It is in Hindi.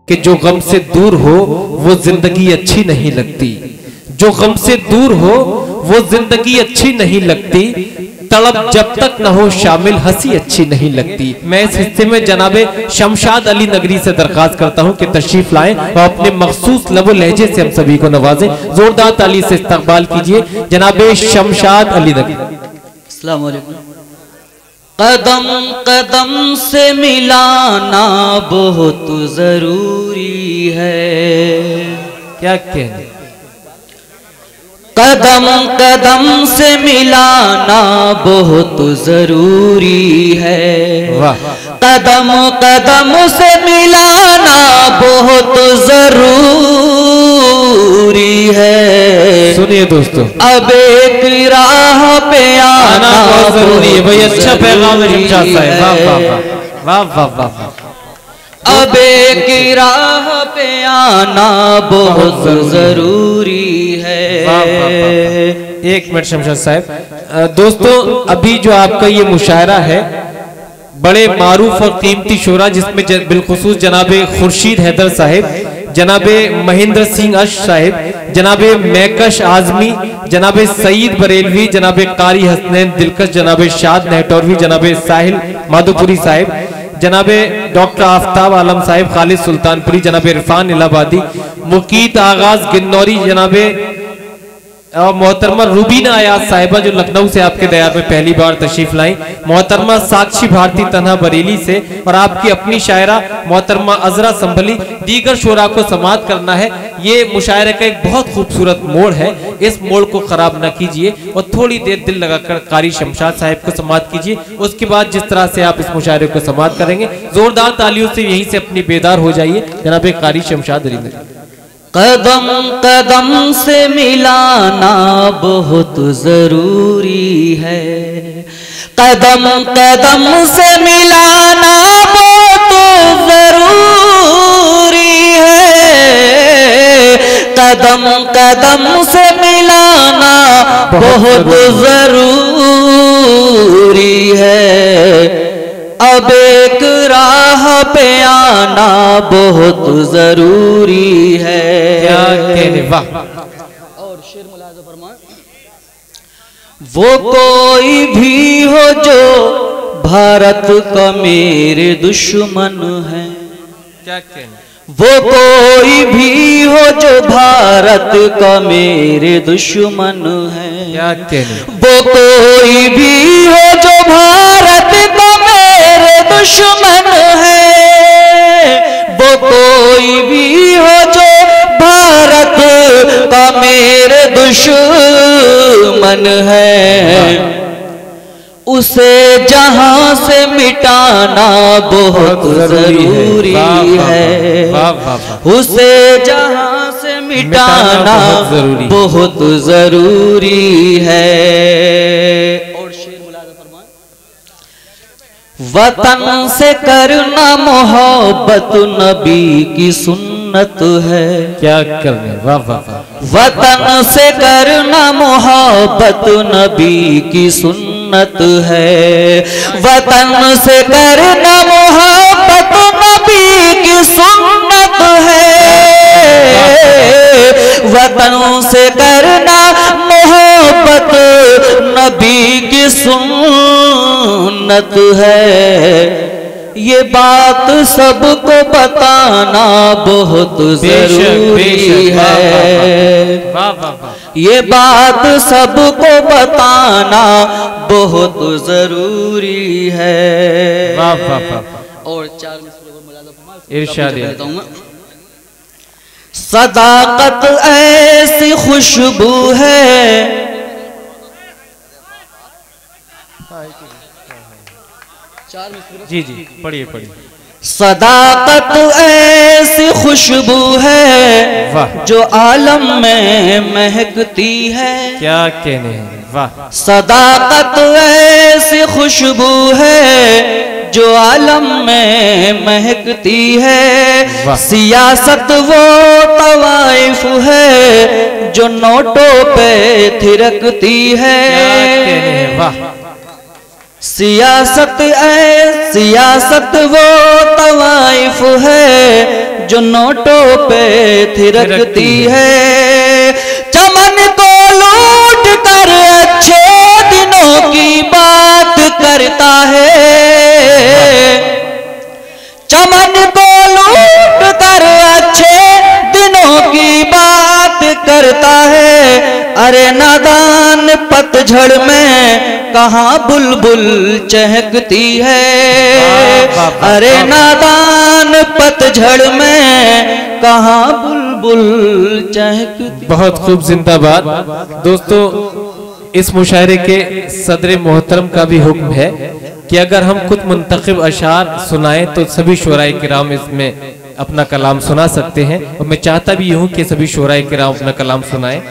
कि जो गम से दूर हो वो जिंदगी अच्छी नहीं लगती, जो गम से दूर हो वो जिंदगी अच्छी नहीं लगती, तड़प जब तक न हो शामिल हंसी अच्छी नहीं लगती। मैं इस हिस्से में जनाबे शमशाद अली नगरी से दरखास्त करता हूं कि तशरीफ लाएं और अपने मखसूस लबो लहजे से हम सभी को नवाजें। जोरदार ताली से इस्तकबाल कीजिए जनाबे शमशाद अली नगरी। अस्सलाम वालेकुम। कदम कदम से मिलाना बहुत जरूरी है। क्या कहने, कदम कदम से मिलाना बहुत जरूरी है। वाह। कदम कदम से मिलाना बहुत जरूरी है। सुनिए दोस्तों, अब एक राह पे आना बहुत जरूरी है भाई। अच्छा पैगाम है शमशाद साहब, वाह वाह वाह वाह वाह। अब एक राह पे आना बहुत जरूरी है। एक मिनट शमशाद साहब। दोस्तों, अभी जो आपका ये मुशायरा है बड़े मारूफ और कीमती शोरा, जिसमें बिलखुसूस जनाबे खुर्शीद हैदर साहिब, जनाबे महेंद्र सिंह अश साहिब, जनाबे मैकश आजमी, जनाबे सईद बरेलवी, जनाबे कारी हसनैन दिलकश, जनाबे शाद नेहटौरवी, जनाबे साहिल माधोपुरी साहिब, जनाबे डॉक्टर आफ्ताब आलम साहिब खालिद सुल्तानपुरी, जनाबे इरफान इलाहाबादी, मुकीत आगाज गिन्नौरी, जनाबे और मोहतरमा रुबीना आयाज साहिबा जो लखनऊ से आपके दयार में पहली बार तशरीफ लाई, मोहतरमा साक्षी भारती तन्हा बरेली से, और आपकी अपनी शायरा मोहतरमा अजरा संभली। दीगर शोरा को समाअत करना है। ये मुशायरे का एक बहुत खूबसूरत मोड़ है, इस मोड़ को खराब ना कीजिए और थोड़ी देर दिल लगाकर कारी शमशाद साहिब को समाअत कीजिए। उसके बाद जिस तरह से आप इस मुशायरे को समाअत करेंगे, जोरदार तालियों से यहीं से अपनी बेदार हो जाइए जनाबे कारी शमशाद अली। कदम कदम से मिलाना बहुत जरूरी है। कदम कदम से मिलाना बहुत जरूरी है। कदम कदम से मिलाना बहुत जरूरी है। अब एक राह पे आना बहुत जरूरी है। क्या कहने, वाह। और शेर मुलाज़ा फरमाएं। वो कोई भी हो जो भारत का मेरे दुश्मन है। क्या कहने, वो कोई भी हो जो भारत का मेरे दुश्मन है। क्या कहने, वो कोई भी हो जो भारत का मेरे दुश्मन है। वो कोई भी हो जो भारत का मेरे दुश्मन है। उसे जहां से मिटाना बहुत जरूरी है। उसे जहां से मिटाना बहुत जरूरी है। और शेर मुलाज़ा फरमाएं। वतन से करना मोहब्बत नबी की सुन्नत है। क्या करने, वाह वाह वाह। वतन से करना मोहब्बत नबी की सुन्नत है। वतन से करना मोहब्बत नबी की सुन्नत है। वतन से करना मोहब्बत नबी की सुन्नत है। ये बात सबको बताना बहुत जरूरी है। ये बात सबको बताना बहुत जरूरी है। और चार इरशाद सदाकत ऐसी खुशबू है। जी जी, पढ़िए पढ़िए। सदाकत ऐसी खुशबू है जो आलम में महकती है। क्या कहने हैं, वाह। सदाकत ऐसी खुशबू है जो आलम में महकती है। सियासत वो तवाइफ है जो नोटों पे थिरकती है। वाह। सियासत सियासत वो तवाइफ है जो नोटों पे थिरकती है। चमन को लूट कर अच्छे दिनों की बात करता है। चमन को लूट कर अच्छे दिनों की बात करता है। अरे नादान पतझड़ में कहाँ बुलबुल चहकती है। अरे नादान पतझड़ में कहाँ बुलबुल चहकती। बहुत खूब, जिंदाबाद। दोस्तों, इस मुशायरे के सदर मोहतरम का भी हुक्म है कि अगर हम खुद मुंतखब अशार सुनाएं तो सभी शोराए किराम इसमें अपना कलाम सुना सकते हैं, और मैं चाहता भी हूं कि सभी शोराए किराम अपना कलाम सुनाएं।